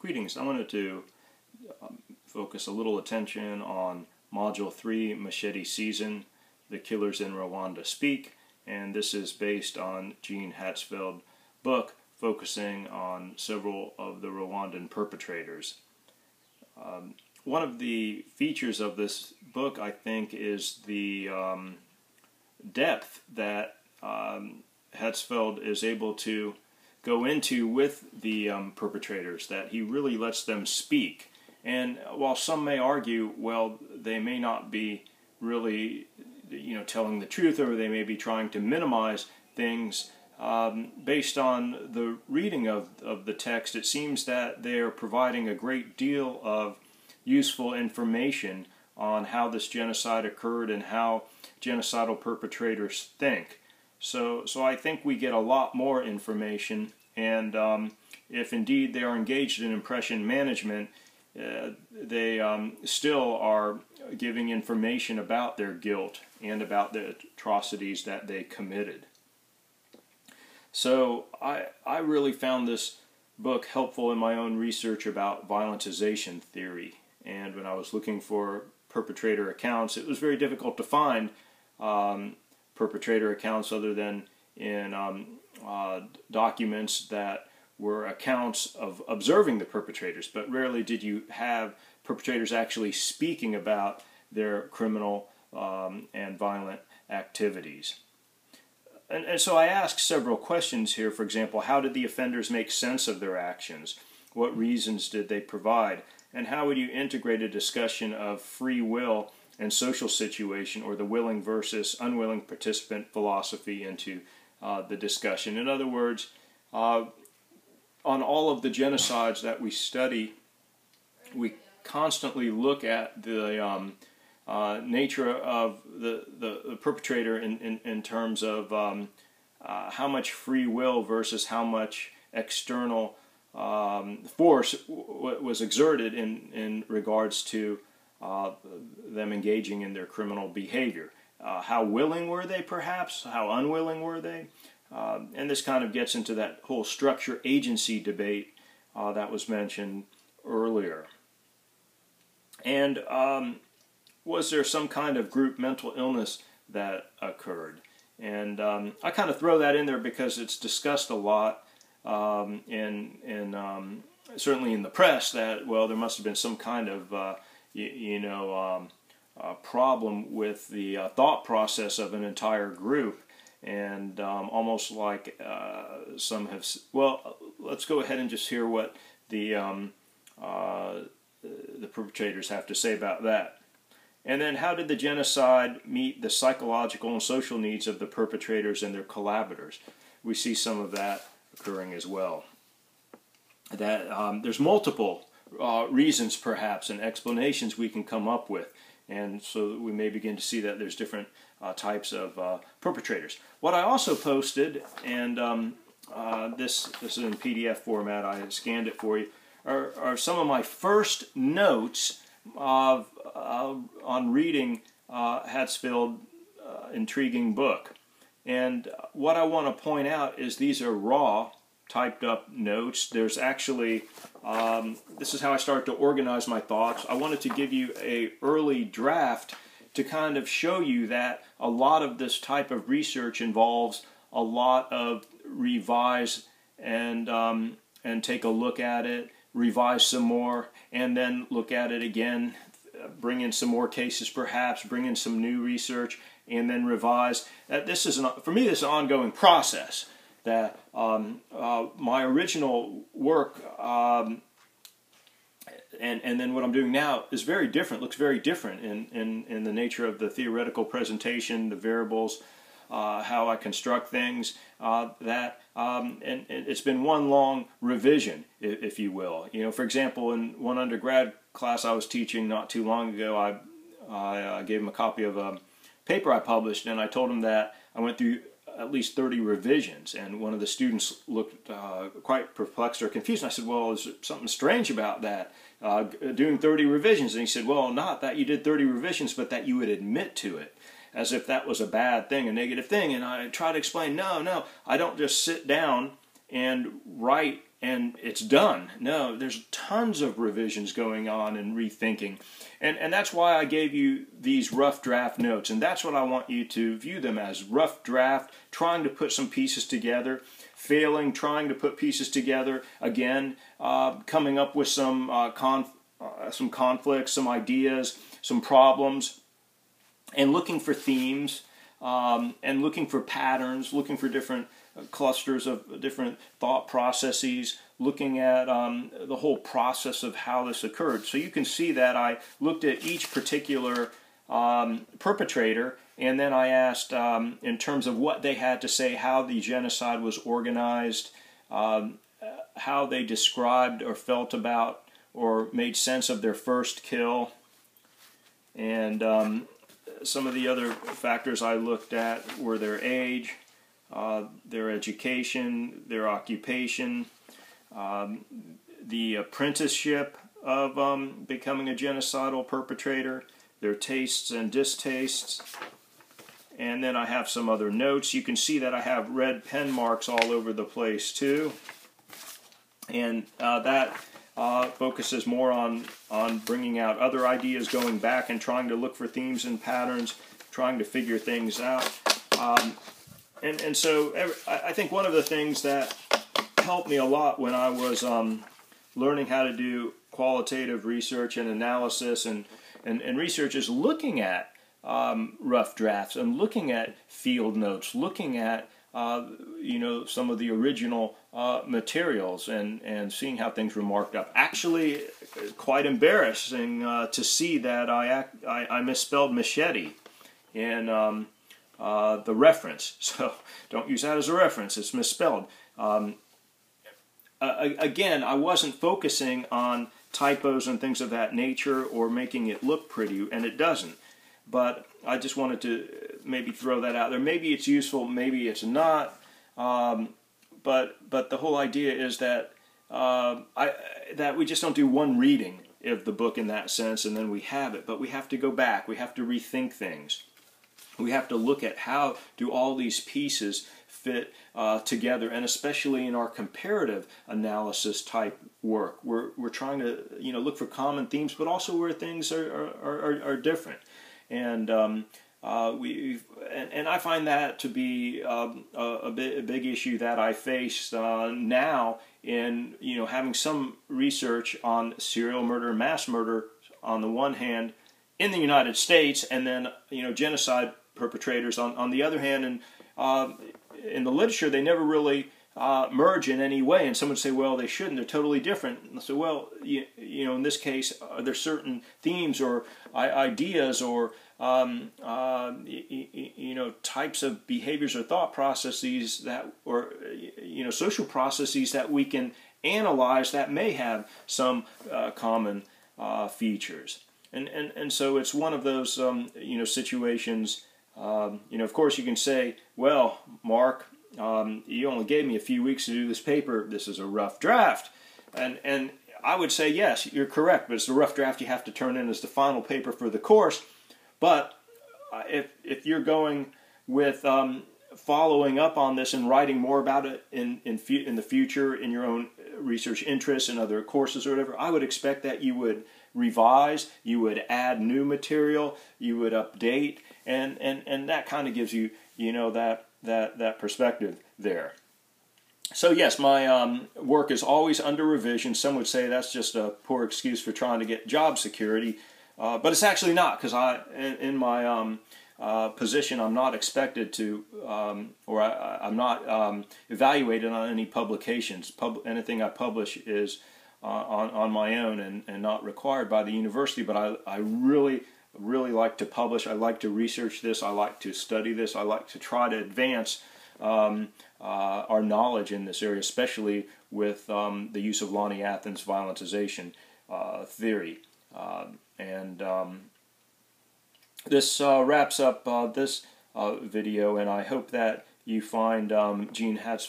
Greetings. I wanted to focus a little attention on Module 3, Machete Season, The Killers in Rwanda Speak, and this is based on Gene Hatzfeld's book focusing on several of the Rwandan perpetrators. One of the features of this book, I think, is the depth that Hatzfeld is able to go into with the perpetrators, that he really lets them speak. And while some may argue, well, they may not be really, telling the truth, or they may be trying to minimize things, based on the reading of the text, it seems that they are providing a great deal of useful information on how this genocide occurred and how genocidal perpetrators think. So I think we get a lot more information, and if indeed they are engaged in impression management, they still are giving information about their guilt and about the atrocities that they committed. So I really found this book helpful in my own research about violentization theory, and when I was looking for perpetrator accounts, it was very difficult to find perpetrator accounts other than in documents that were accounts of observing the perpetrators, but rarely did you have perpetrators actually speaking about their criminal and violent activities. And so I asked several questions here. For example, how did the offenders make sense of their actions? What reasons did they provide? And how would you integrate a discussion of free will and social situation, or the willing versus unwilling participant philosophy, into the discussion? In other words, on all of the genocides that we study, we constantly look at the nature of the perpetrator in terms of how much free will versus how much external force was exerted in regards to them engaging in their criminal behavior. How willing were they, perhaps? How unwilling were they? And this kind of gets into that whole structure-agency debate that was mentioned earlier. And was there some kind of group mental illness that occurred? And I kind of throw that in there because it's discussed a lot certainly in the press, that, well, there must have been some kind of problem with the thought process of an entire group, and almost like some have. Well, let's go ahead and just hear what the perpetrators have to say about that. And then, how did the genocide meet the psychological and social needs of the perpetrators and their collaborators? We see some of that occurring as well. That there's multiple reasons, perhaps, and explanations we can come up with, and so we may begin to see that there's different types of perpetrators. What I also posted, and this is in PDF format, I scanned it for you, are some of my first notes on reading Hatzfeld's intriguing book. And what I want to point out is these are raw, typed up notes. There's actually, this is how I start to organize my thoughts. I wanted to give you an early draft to kind of show you that a lot of this type of research involves a lot of revise and take a look at it, revise some more, and then look at it again, bring in some more cases perhaps, bring in some new research, and then revise. This is, for me, this is an ongoing process. That my original work and then what I'm doing now is very different, looks very different in the nature of the theoretical presentation, the variables, how I construct things, and it's been one long revision, if you will. For example, in one undergrad class I was teaching not too long ago, I gave them a copy of a paper I published, and I told them that I went through at least 30 revisions, and one of the students looked quite perplexed or confused, and I said, well, is there something strange about that, doing 30 revisions? And he said, well, not that you did 30 revisions, but that you would admit to it, as if that was a bad thing, a negative thing. And I try to explain, no, I don't just sit down and write and it's done. No, there's tons of revisions going on and rethinking. And that's why I gave you these rough draft notes. And that's what I want you to view them as: rough draft, trying to put some pieces together, failing, trying to put pieces together, again, coming up with some conflicts, some ideas, some problems, and looking for themes, and looking for patterns, looking for different clusters of different thought processes, looking at the whole process of how this occurred. So you can see that I looked at each particular perpetrator, and then I asked in terms of what they had to say, how the genocide was organized, how they described or felt about or made sense of their first kill, and some of the other factors I looked at were their age, their education, their occupation, the apprenticeship of becoming a genocidal perpetrator, their tastes and distastes, and then I have some other notes. You can see that I have red pen marks all over the place too, and that focuses more on bringing out other ideas, going back and trying to look for themes and patterns, trying to figure things out. And so I think one of the things that helped me a lot when I was learning how to do qualitative research and analysis and research is looking at rough drafts and looking at field notes, looking at some of the original materials and seeing how things were marked up. Actually, quite embarrassing to see that I misspelled machete in the reference. So don't use that as a reference. It's misspelled. Again, I wasn't focusing on typos and things of that nature or making it look pretty, and it doesn't. But I just wanted to maybe throw that out there. Maybe it's useful, maybe it's not. But the whole idea is that that we just don't do one reading of the book in that sense, and then we have it. But we have to go back. We have to rethink things. We have to look at how do all these pieces fit together, and especially in our comparative analysis type work, we're trying to look for common themes, but also where things are different. And I find that to be a big issue that I face now in having some research on serial murder and mass murder on the one hand in the United States, and then genocide perpetrators on the other hand. And in the literature, they never really merge in any way. And someone would say, well, they shouldn't. They're totally different. And so, well, in this case, are there certain themes or ideas or types of behaviors or thought processes that, or social processes that we can analyze that may have some common features. And so it's one of those situations. Of course, you can say, well, Mark, you only gave me a few weeks to do this paper. This is a rough draft. And I would say, yes, you're correct, but it's the rough draft you have to turn in as the final paper for the course. But if you're going with following up on this and writing more about it in the future in your own research interests and other courses or whatever, I would expect that you would revise, you would add new material, you would update, and that kind of gives you that perspective there. So yes, my work is always under revision. Some would say that's just a poor excuse for trying to get job security, but it's actually not, because in my position, I'm not expected to, or I'm not evaluated on any publications. Anything I publish is on my own and not required by the university, but I really like to publish. I like to research this. I like to study this. I like to try to advance our knowledge in this area, especially with the use of Lonnie Athens' violentization theory. This wraps up this video, and I hope that you find Gene Hatz